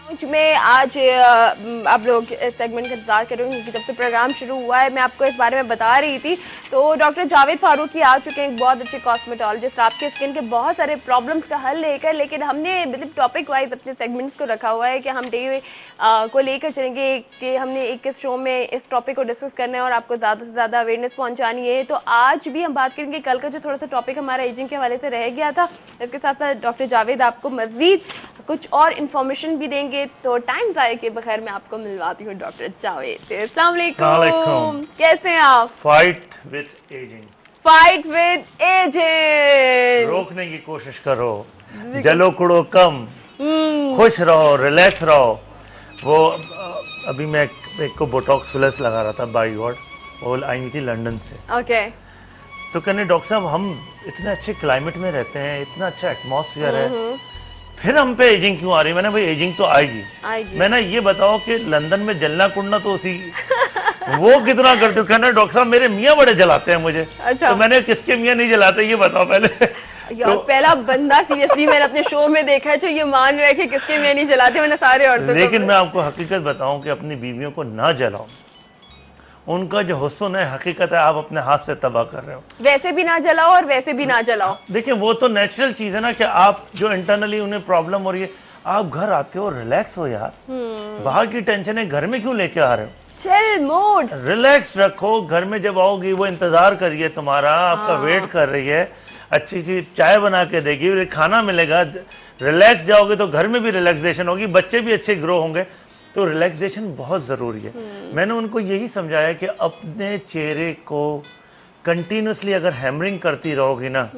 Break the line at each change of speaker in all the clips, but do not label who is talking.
में आज आप लोग इस सेगमेंट का इंतजार कर रहे होंगे क्योंकि जब से प्रोग्राम शुरू हुआ है मैं आपको इस बारे में बता रही थी। तो डॉक्टर जावेद फारूकी आ चुके हैं, एक बहुत अच्छे कॉस्मेटोलॉजिस्ट, आपके स्किन के बहुत सारे प्रॉब्लम्स का हल लेकर। लेकिन हमने मतलब टॉपिक वाइज अपने सेगमेंट्स को रखा हुआ है कि हम डे को लेकर चलेंगे कि हमने एक शो में इस टॉपिक को डिस्कस करना है और आपको ज़्यादा से ज़्यादा अवेयरनेस पहुँचानी है। तो आज भी हम बात करेंगे, कल का जो थोड़ा सा टॉपिक हमारा एजिंग के हवाले से रह गया था, इसके साथ साथ डॉक्टर जावेद आपको मज़ीद कुछ और इन्फॉर्मेशन भी देंगे। तो टाइम ज़ाया के बगैर मैं आपको मिलवाती हूँ डॉक्टर जावेद से। अस्सलाम वालेकुम, कैसे हैं आप?
Fight with ageing,
fight with ageing,
रोकने की कोशिश करो, जलो कुड़ो कम, खुश रहो, रिलैक्स रहो। वो अभी मैं एक को बोटॉक्स फिलर्स लगा रहा था बाई गॉड, वो आई हुई थी लंदन से।
ओके।
तो कहने डॉक्टर साहब हम इतने अच्छे क्लाइमेट में रहते हैं, इतना अच्छा एटमॉस्फेयर है, फिर हम पे एजिंग क्यों आ रही है? मैंने भाई एजिंग तो आएगी। मैंने ये बताओ कि लंदन में जलना कुड़ना तो उसी वो कितना करते हो? कहना डॉक्टर साहब मेरे मियाँ बड़े जलाते हैं मुझे। अच्छा। तो मैंने किसके मियाँ नहीं जलाते ये बताओ पहले।
यार तो पहला बंदा सीरियसली मैंने अपने शो में देखा है जो ये मान रहा है कि किसके मियाँ नहीं जलाते, मैंने सारे औरतों।
लेकिन मैं आपको हकीकत बताऊं कि अपनी बीवियों को ना जलाओ, उनका जो हुस्न है हकीकत है आप अपने हाथ से तबाह कर रहे हो।
वैसे भी ना जलाओ और वैसे भी ना जलाओ। देखिए
वो तो नेचुरल चीज है ना कि आप जो इंटरनली उन्हें प्रॉब्लम हो रही है, आप घर आते हो रिलैक्स हो यार, बाहर की टेंशन है घर में क्यों लेके आ रहे हो?
चिल मूड,
रिलैक्स रखो। घर में जब आओगी वो इंतजार करिए तुम्हारा, आपका वेट कर रही है, अच्छी सी चाय बना के देगी, खाना मिलेगा, रिलैक्स जाओगे तो घर में भी रिलैक्सेशन होगी, बच्चे भी अच्छे ग्रो होंगे। तो रिलैक्सेशन बहुत ज़रूरी है। मैंने उनको यही समझाया कि अपने चेहरे को कंटिन्यूसली अगर हैमरिंग करती रहोगी ना,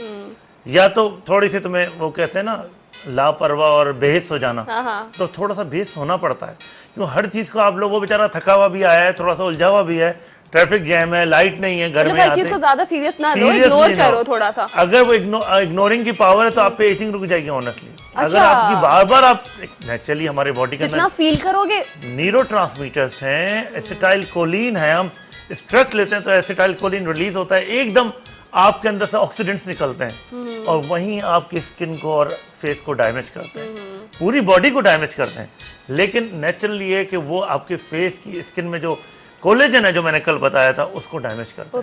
या तो थोड़ी सी तुम्हें वो कहते हैं ना लापरवाह और बेहिस हो जाना, तो थोड़ा सा बेहिस होना पड़ता है क्यों हर चीज़ को आप लोग, वो बेचारा थका हुआ भी आया है, थोड़ा सा उलझा हुआ भी है, ट्रैफिक जैम है, लाइट नहीं है, घर में आते
चीज को ज्यादा सीरियस ना लो, इग्नोर करो थोड़ा सा।
अगर वो इग्नोरिंग की पावर है तो आप पे एजिंग रुक जाएगी ऑनेस्टली। अगर आपकी बार बार आप नेचुरली हमारे बॉडी के
अंदर फील करोगे,
न्यूरोट्रांसमीटर्स हैं, एसिटाइलकोलिन है, हम स्ट्रेस लेते हैं तो एसिटाइलकोलिन रिलीज होता है, एकदम आपके अंदर से ऑक्सीडेंट्स निकलते हैं और वहीं आपकी स्किन को और फेस को डैमेज करते हैं, पूरी बॉडी को डैमेज करते हैं। लेकिन नेचुरली है कि वो आपके फेस की स्किन में जो कोलेजन है जो मैंने कल बताया था उसको डैमेज कर
रहा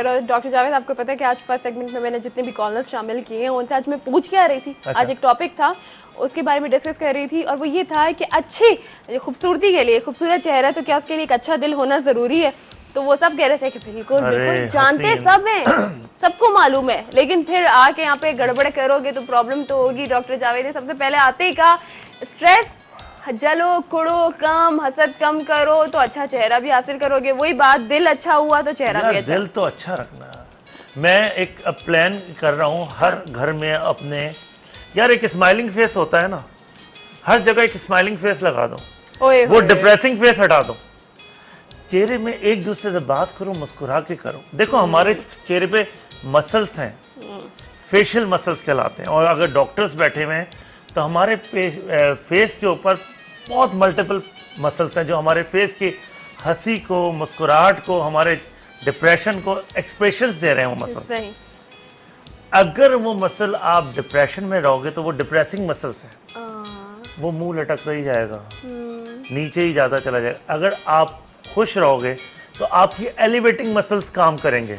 है। डॉक्टर जावेद आपको पता है कि आज फर्स्ट सेगमेंट में मैंने जितने भी कॉलर्स शामिल किए हैं उनसे आज मैं पूछ क्या रही थी। अच्छा। आज एक टॉपिक था उसके बारे में डिस्कस कर रही थी और वो ये था कि अच्छी खूबसूरती के लिए, खूबसूरत चेहरा तो क्या उसके लिए एक अच्छा दिल होना जरूरी है? तो वो सब कह रहे थे कि बिल्कुल बिल्कुल जानते सब हैं, सबको मालूम है, लेकिन फिर आके यहाँ पे गड़बड़ करोगे तो प्रॉब्लम तो होगी। डॉक्टर जावेद ने सबसे पहले आते ही कहा स्ट्रेस जलो कुड़ो कम, हसद कम करो तो अच्छा चेहरा भी हासिल करोगे। वही बात, दिल अच्छा हुआ तो चेहरा भी अच्छा।
दिल तो अच्छा रखना। मैं एक प्लान कर रहा हूँ हर घर में अपने, यार एक स्माइलिंग फेस होता है ना, हर जगह एक स्माइलिंग फेस लगा दो, वो डिप्रेसिंग फेस हटा दो, चेहरे में एक दूसरे से बात करो, मुस्कुरा के करो। देखो हमारे चेहरे पे मसल्स हैं, फेशियल मसल्स कहलाते हैं, और अगर डॉक्टर्स बैठे हुए हैं तो हमारे फेस के ऊपर बहुत मल्टीपल मसल्स हैं जो हमारे फेस की हंसी को, मुस्कुराहट को, हमारे डिप्रेशन को एक्सप्रेशंस दे रहे हैं वो मसल। अगर वो मसल आप डिप्रेशन में रहोगे तो वो डिप्रेसिंग मसल्स हैं, वो मुंह लटकता ही जाएगा, नीचे ही ज़्यादा चला जाएगा। अगर आप खुश रहोगे तो आपकी एलिवेटिंग मसल्स काम करेंगे,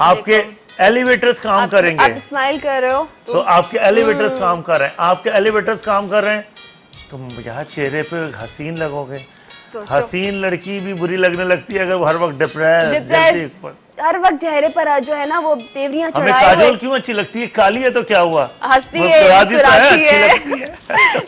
आपके एलिवेटर्स काम करेंगे।
आप स्माइल कर रहे हो
तो आपके एलिवेटर्स काम कर रहे हैं, आपके एलिवेटर्स काम कर रहे हैं तो यहाँ चेहरे पे हसीन लगोगे। हसीन लड़की भी बुरी लगने लगती है अगर वो हर वक्त डिप्रेस
हर वक्त चेहरे पर जो है ना वो तेवरियां
चढ़ाए। हमें काजोल क्यों अच्छी लगती है? काली है तो क्या हुआ,
हंसती है, मुस्कुराती है।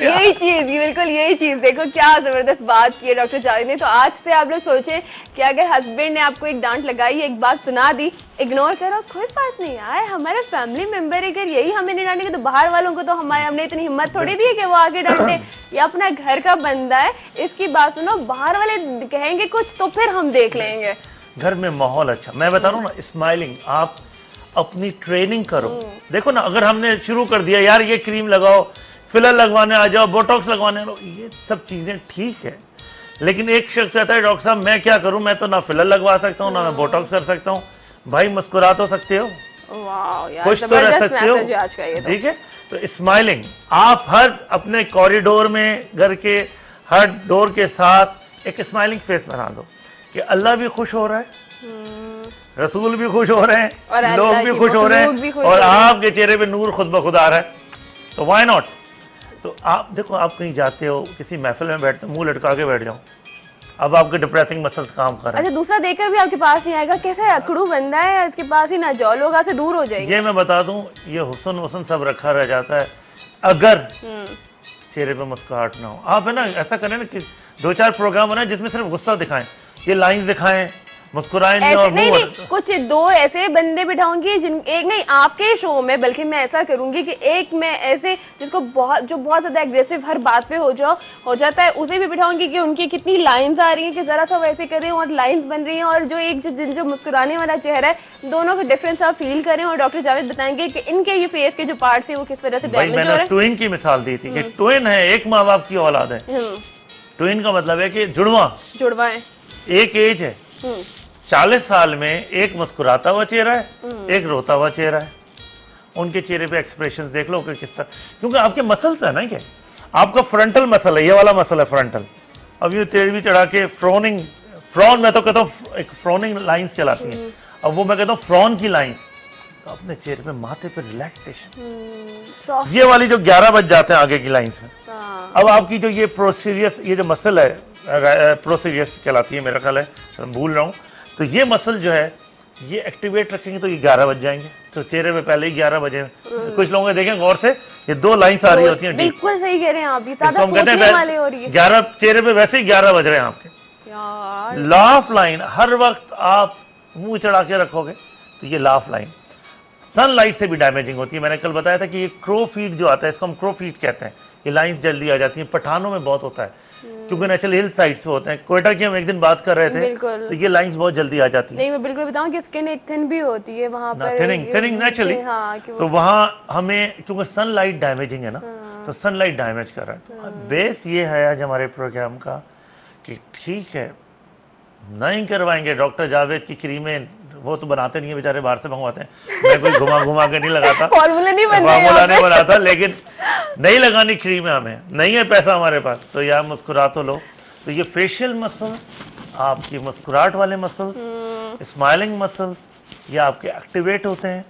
यही चीज, बिल्कुल यही चीज। देखो क्या जबरदस्त बात की है डॉक्टर जावेद ने। तो आज से आप लोग सोचे कि अगर हस्बैंड ने आपको एक डांट लगाई, एक बात सुना दी, इग्नोर करो, कोई बात नहीं यार, हमारे फैमिली मेंबर है, अगर यही हमें नहीं डांटेंगे तो बाहर वालों को तो हमने इतनी हिम्मत थोड़ी दी है कि वो आगे डांटे। ये अपना घर का बंदा है, इसकी बात सुनो, बाहर वाले कहेंगे कुछ तो फिर हम देख लेंगे।
घर में माहौल अच्छा, मैं बता रहा हूँ ना, स्माइलिंग आप अपनी ट्रेनिंग करो। देखो ना, अगर हमने शुरू कर दिया यार ये क्रीम लगाओ, फिलर लगवाने आ जाओ, बोटॉक्स लगवाने आ जाओ, ये सब चीज़ें ठीक है, लेकिन एक शख्स कहता है डॉक्टर साहब मैं क्या करूं, मैं तो ना फिलर लगवा सकता हूं ना मैं बोटॉक्स कर सकता हूं। भाई मुस्कुरा तो सकते हो,
वाह यार,
खुश तो रह
जबरदस्त
सकते हो,
मैसेज है आज का ये तो।
ठीक है। तो स्माइलिंग, आप हर अपने कॉरिडोर में, घर के हर डोर के साथ एक स्माइलिंग फेस बना दो कि अल्लाह भी खुश हो रहा है, रसूल भी खुश हो रहे हैं, लोग भी खुश हो रहे हैं, और आपके चेहरे पे नूर खुद ब खुद आ रहा है, तो व्हाई नॉट। तो आप देखो, आप कहीं जाते हो, किसी महफिल में बैठते हो, मुंह लटका के बैठ जाओ, अब आपके डिप्रेसिंग मसल्स काम कर रहे हैं।
अच्छा, दूसरा देखकर भी आपके पास नहीं आएगा, कैसे अकड़ू बंदा है, इसके पास ही ना जाओ, लोग आपसे दूर हो जाएंगे।
ये मैं बता दूं, ये हुस्न सब रखा रह जाता है अगर चेहरे पे मुस्कुराहट ना हो। आप है ना ऐसा करें ना कि 2-4 प्रोग्राम बनाए जिसमें सिर्फ गुस्सा दिखाएं, ये लाइंस दिखाएं, मुस्कुराएं नहीं, और
नहीं, कुछ 2 ऐसे बंदे बिठाऊंगी जिन, एक नहीं आपके शो में, बल्कि मैं ऐसा करूंगी कि एक मैं ऐसे जिसको बहुत ज्यादा एग्रेसिव हर बात पे हो जाता है, उसे भी बिठाऊंगी कि उनकी कितनी लाइंस आ रही हैं कि जरा सा वैसे करें और लाइंस बन रही हैं, और जो मुस्कुराने वाला चेहरा है, दोनों का डिफरेंस आप फील करें, और डॉक्टर जावेद बताएंगे कि इनके ये फेस के जो पार्ट्स है वो किस वजह से डैमेज हो रहे हैं।
ट्विन की मिसाल दी थी कि ट्विन है, एक माँ बाप की औलाद है। ट्विन का मतलब है कि जुड़वा है, एक एज है, 40 साल में एक मुस्कुराता हुआ चेहरा है, एक रोता हुआ चेहरा है। उनके चेहरे पे एक्सप्रेशंस देख लो कि किस तरह, क्योंकि आपके मसल्स है ना, क्या आपका फ्रंटल मसल है, ये वाला मसल है फ्रंटल। अब ये टेढ़ी चढ़ा के फ्रॉन मैं तो कहता हूँ एक फ्रॉनिंग लाइंस कहलाती हैं, अब वो मैं कहता हूँ फ्रॉन की लाइंस। तो अपने चेहरे पे, माथे पे रिलैक्सेशन, ये वाली जो 11 बज जाते हैं आगे की लाइंस में। अब आपकी जो ये प्रोसीरियस, ये जो मसल है, प्रोसीरियस कहलाती है मेरा ख्याल है, भूल रहा हूँ, तो ये मसल जो है ये एक्टिवेट रखेंगे तो ये 11 बज जाएंगे, तो चेहरे पे पहले ही 11 बजे। कुछ लोगों ने देखें गौर से, ये 2 लाइंस आ रही होती हैं,
बिल्कुल सही कह रहे हैं आप, भी ज्यादा सोचने वाले हो रही है।
11 चेहरे पे वैसे ही 11 बज रहे हैं आपके। लाफ लाइन हर वक्त आप मुंह चढ़ा के रखोगे तो ये लाफ लाइन सनलाइट से भी डैमेजिंग होती है। मैंने कल बताया था कि ये क्रो फीट जो आता है, इसको हम क्रो फीट कहते हैं, ये लाइंस जल्दी आ जाती हैं, पठानों में बहुत होता है क्योंकि नेचुरल हिल साइड्स पे होते हैं। कोयटा की हम एक दिन बात कर रहे थे, तो ये लाइंस बहुत जल्दी आ जाती है।
नहीं, मैं बिल्कुल बताऊं कि स्किन एक थिन भी होती है वहां पर,
थिनिंग नेचुरली। तो वहां हमें, क्योंकि सनलाइट डैमेजिंग है ना, तो सनलाइट डैमेज कर रहा है। तो बेस ये है आज हमारे प्रोग्राम का कि ठीक है, नहीं करवाएंगे डॉक्टर जावेद की क्रीमें, वो तो बनाते नहीं है बेचारे, बाहर से मंगवाते हैं, मैं कोई घुमा के नहीं लगाता,
फॉर्मूला नहीं
बनाता, लेकिन नहीं लगानी क्रीम है, हमें नहीं है पैसा हमारे पास, तो यार मुस्कुरा तो लो। तो ये फेशियल मसल्स, आपकी मुस्कुराहट वाले मसल्स, स्माइलिंग मसल्स, ये आपके एक्टिवेट होते हैं।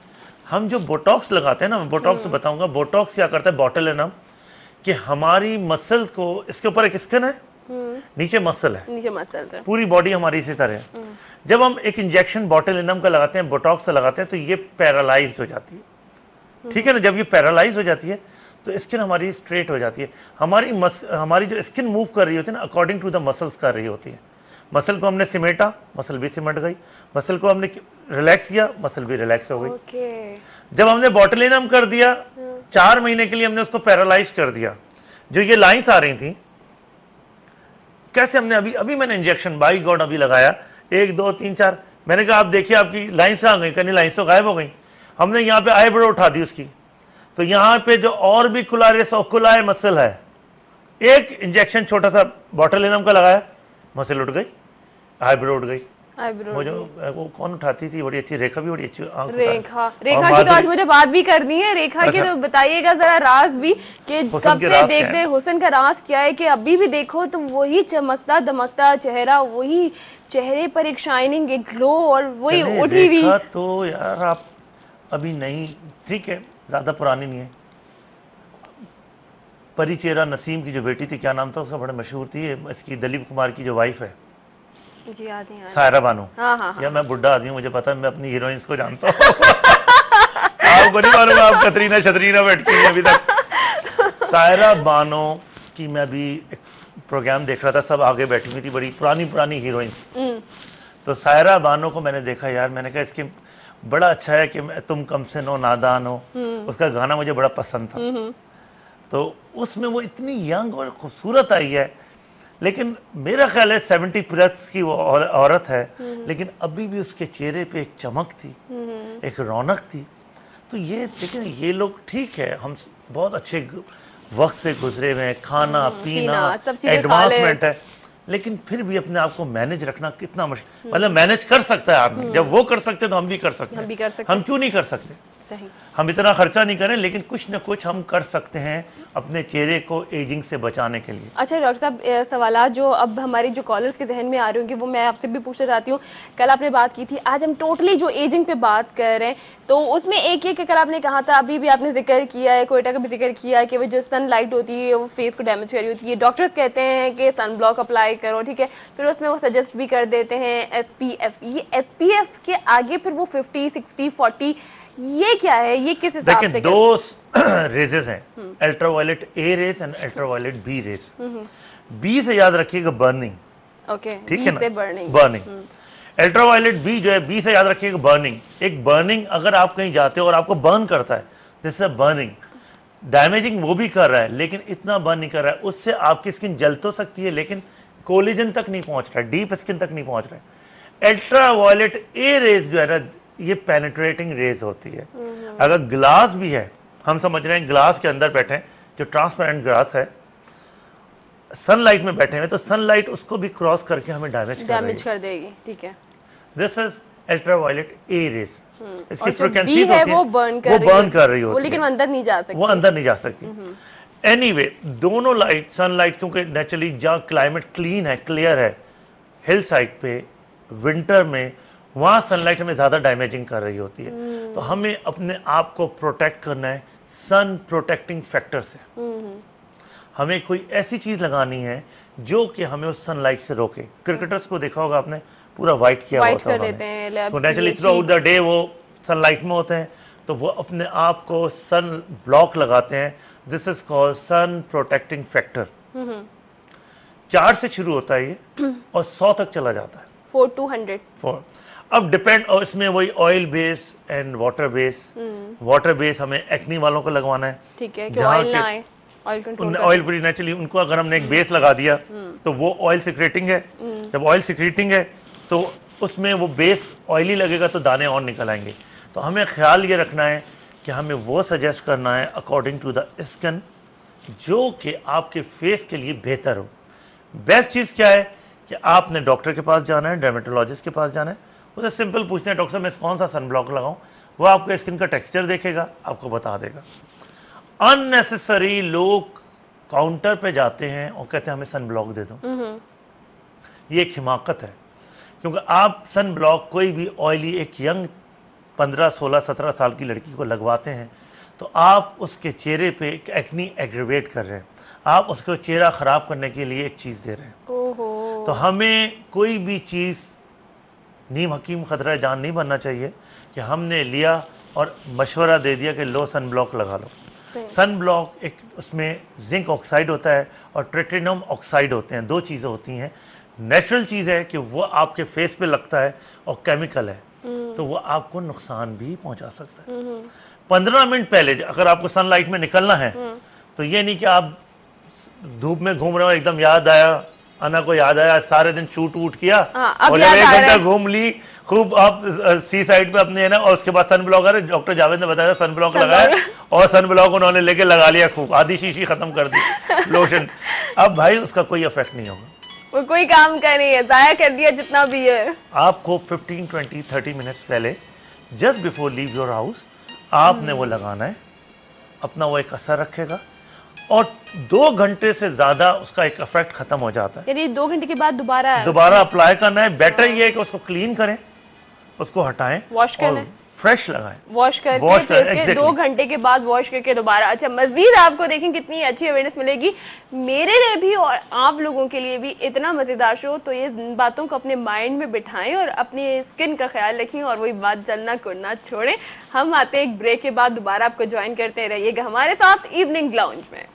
हम जो बोटॉक्स लगाते हैं ना, मैं बोटॉक्स बताऊंगा, बोटॉक्स क्या करता है, बोटुलिनम, कि हमारी मसल को, इसके ऊपर एक स्किन है, नीचे मसल है,
नीचे मसल है,
पूरी बॉडी हमारी इसी तरह है। जब हम एक इंजेक्शन बोटुलिनम का लगाते हैं, बोटॉक्स से लगाते हैं, तो ये पैरालाइज्ड हो जाती है, ठीक है ना। जब ये पैरालाइज हो जाती है तो स्किन हमारी स्ट्रेट हो जाती है। हमारी जो स्किन मूव कर रही होती है ना, अकॉर्डिंग टू द मसल्स कर रही होती है। मसल को हमने सिमेटा, मसल भी सिमट गई, मसल को हमने रिलैक्स किया, मसल भी रिलैक्स हो गई। जब हमने बोटुलिनम कर दिया, 4 महीने के लिए हमने उसको पैरालाइज कर दिया, जो ये लाइंस आ रही थी, कैसे हमने अभी मैंने इंजेक्शन बाई गॉड अभी लगाया, 1 2 3 4, मैंने कहा आप देखिए आपकी लाइंस आ गई, कहीं लाइंस तो गायब हो गई। हमने यहाँ पे आईब्रो उठा दी उसकी, तो यहाँ पे जो और भी कुलारियस ओकुलाय मसल है, एक इंजेक्शन छोटा सा बोटुलिनम का लगाया, मसल उठ गई, आईब्रो उठ गई। वो कौन उठाती थी, बड़ी अच्छी रेखा, भी बड़ी अच्छी
रेखा की तो आज मुझे बात भी करनी है। रेखा की तो बताइएगा जरा राज भी कि कब से देख रहे हुस्न का राज क्या है, कि अभी भी देखो तो वही चमकता दमकता चेहरा, वही चेहरे पर एक शाइनिंग, एक ग्लो, और वही उठी हुई।
तो यार आप अभी नहीं, ठीक है, ज्यादा पुरानी नहीं है। परिचेरा नसीम की जो बेटी थी, क्या नाम था उसका, बड़ा मशहूर थी, इसकी दिलीप कुमार की जो वाइफ है,
जी याद नहीं आ रहा,
सायरा बानो।
हाँ।
या मैं बुढ़ा आदमी हूँ, मुझे पता है, मैं अपनी हीरोइंस को जानता हूँ। आपको नहीं मालूम, आप कतरीना बैठती हैं अभी तक। सायरा बानो की मैं अभी एक प्रोग्राम देख रहा था, सब आगे बैठी हुई थी, बड़ी पुरानी हीरोइंस। तो सायरा बानो को मैंने देखा, यार मैंने कहा इसकी बड़ा अच्छा है कि तुम कम से नो नादान हो, उसका गाना मुझे बड़ा पसंद था। तो उसमें वो इतनी यंग और खूबसूरत आई है, लेकिन मेरा ख्याल है 70 प्लस की वो औरत है, लेकिन अभी भी उसके चेहरे पे एक चमक थी, एक रौनक थी। तो ये लेकिन ये लोग ठीक है, हम बहुत अच्छे वक्त से गुजरे हुए हैं, खाना पीना एडवांसमेंट है, लेकिन फिर भी अपने आप को मैनेज रखना कितना मुश्किल, मतलब मैनेज कर सकता है आदमी, जब वो कर सकते हैं तो हम भी कर सकते हैं, हम क्यों नहीं कर सकते?
सही।
हम इतना खर्चा नहीं करें, लेकिन कुछ न कुछ हम कर सकते हैं अपने चेहरे को एजिंग से बचाने के लिए।
अच्छा डॉक्टर साहब, सवाल जो अब हमारी जो कॉलर्स के जहन में आ रही होंगे वो मैं आपसे भी पूछना चाहती हूँ। कल आपने बात की थी, आज हम टोटली जो एजिंग पे बात कर रहे हैं, तो उसमें एक अगर आपने कहा था, अभी भी आपने जिक्र किया है, कोयटा का भी जिक्र किया है कि वो जो सनलाइट होती है वो फेस को डैमेज कर रही होती है। डॉक्टर्स कहते हैं कि सन ब्लॉक अप्लाई करो, ठीक है, फिर उसमें वो सजेस्ट भी कर देते हैं SPF। ये SPF के आगे फिर वो 50, 60, 40 ये क्या है? ये किस हिसाब से?
दो रेजेस हैं, ultraviolet A rays and ultraviolet B rays. B से याद रखिएगा बर्निंग,
ओके,
ठीक है ना,
बर्निंग।
अल्ट्रावायलेट B जो है, B से याद रखिएगा बर्निंग। एक बर्निंग, अगर आप कहीं जाते हो और आपको बर्न करता है, जैसे बर्निंग, डैमेजिंग वो भी कर रहा है, लेकिन इतना बर्न नहीं कर रहा है, उससे आपकी स्किन जल तो सकती है लेकिन कोलेजन तक नहीं पहुंच रहा है, डीप स्किन तक नहीं पहुंच रहा है। अल्ट्रावायलेट A रेस जो है ना, ये पेनिट्रेटिंग रेज होती है। अगर ग्लास भी है, हम समझ रहे हैं ग्लास के अंदर बैठे हैं, जो ट्रांसपेरेंट ग्लास है, सनलाइट में बैठे हैं, तो सनलाइट उसको भी क्रॉस करके हमें डैमेज कर
देगी, ठीक है।
This is ultraviolet A rays. इसकी
फ्रीक्वेंसी है वो बर्न कर रही होती है, लेकिन वो अंदर नहीं जा सकती,
वो अंदर नहीं जा सकती। एनीवे, दोनों लाइट, सनलाइट क्योंकि नेचुरली जहाँ क्लाइमेट क्लीन है, क्लियर है, हिल साइड पे विंटर में, वहाँ सनलाइट हमें ज़्यादा डैमेजिंग कर रही होती है। तो हमें अपने आप को प्रोटेक्ट करना है सन प्रोटेक्टिंग फैक्टर से। हमें कोई ऐसी चीज़ लगानी है जो कि हमें उस सनलाइट से रोके। क्रिकेटर्स को देखा होगा आपने, पूरा वाइट किया हुआ होता है, तो naturally through out the day वो सनलाइट में होते हैं, तो वो अपने आप को सन ब्लॉक लगाते हैं। This is called sun protecting factor. 4 से शुरू होता है ये और 100 तक चला जाता है,
4 to 100।
अब डिपेंड, और इसमें वही oil base and water base. Water base हमें एक्नी वालों को लगवाना है,
ठीक है, कि ऑयल ना आए, oil control,
oil free. Naturally उनको अगर हमने एक बेस लगा दिया तो वो ऑयल सिक्रेटिंग है, जब ऑयल सिक्रेटिंग है तो उसमें वो बेस ऑयली लगेगा तो दाने और निकल आएंगे। तो हमें ख्याल ये रखना है कि हमें वो सजेस्ट करना है अकॉर्डिंग टू द स्किन जो कि आपके फेस के लिए बेहतर हो। बेस्ट चीज़ क्या है कि आपने डॉक्टर के पास जाना है, डर्मेटोलॉजिस्ट के पास जाना है, उसे सिंपल पूछते हैं डॉक्टर साहब मैं कौन सा सन ब्लॉक लगाऊं, वो आपको स्किन का टेक्सचर देखेगा, आपको बता देगा। अननेसेसरी लोग काउंटर पे जाते हैं और कहते हैं हमें सन ब्लॉक दे दो, ये एक हिमाकत है। क्योंकि आप सन ब्लॉक कोई भी ऑयली एक यंग 15, 16, 17 साल की लड़की को लगवाते हैं तो आप उसके चेहरे पे एक एक्नी एग्रीवेट कर रहे हैं, आप उसको चेहरा ख़राब करने के लिए एक चीज़ दे रहे हैं। तो हमें कोई भी चीज़ नीम हकीम खतरा जान नहीं बनना चाहिए कि हमने लिया और मशवरा दे दिया कि लो सन ब्लॉक लगा लो। सन ब्लॉक एक, उसमें जिंक ऑक्साइड होता है और ट्रिटिनम ऑक्साइड होते हैं, 2 चीज़ें होती हैं। नेचुरल चीज़ है कि वो आपके फेस पे लगता है और केमिकल है तो वो आपको नुकसान भी पहुंचा सकता है। 15 मिनट पहले अगर आपको सनलाइट में निकलना है तो ये नहीं कि आप धूप में घूम रहे हो, एकदम याद आया, अना को याद आया, सारे दिन शूट वूट किया और जब 1 घंटा घूम ली खूब आप सी साइड पे अपने, है ना, और उसके बाद सन ब्लॉक, अरे डॉक्टर जावेद ने बताया सन ब्लॉक लगाया और सन ब्लॉक उन्होंने लेके लगा लिया, खूब आधी शीशी खत्म कर दी लोशन। अब भाई उसका कोई इफेक्ट नहीं होगा,
वो कोई काम का नहीं है, जाया कर दिया जितना भी है।
आपको 15, 20, 30 मिनट्स पहले just before leave your house आपने वो लगाना है, अपना वो एक असर रखेगा और 2 घंटे से ज्यादा उसका एक इफेक्ट खत्म हो जाता है।
यानी 2 घंटे के बाद
दोबारा अप्लाई करना है। बेटर ये है कि उसको क्लीन करें, उसको हटाएं,
वॉश करना है,
फ्रेश लगाएं,
वॉश करके 2 घंटे के बाद वॉश करके दोबारा। अच्छा, मजीद आपको देखें कितनी अच्छी अवेयरनेस मिलेगी मेरे लिए भी और आप लोगों के लिए भी। इतना मजेदार शो, तो ये बातों को अपने माइंड में बिठाएं और अपनी स्किन का ख्याल रखें और वही बात जलना कुड़ना छोड़ें। हम आते हैं एक ब्रेक के बाद, दोबारा आपको ज्वाइन करते रहिएगा हमारे साथ इवनिंग लाउंज में।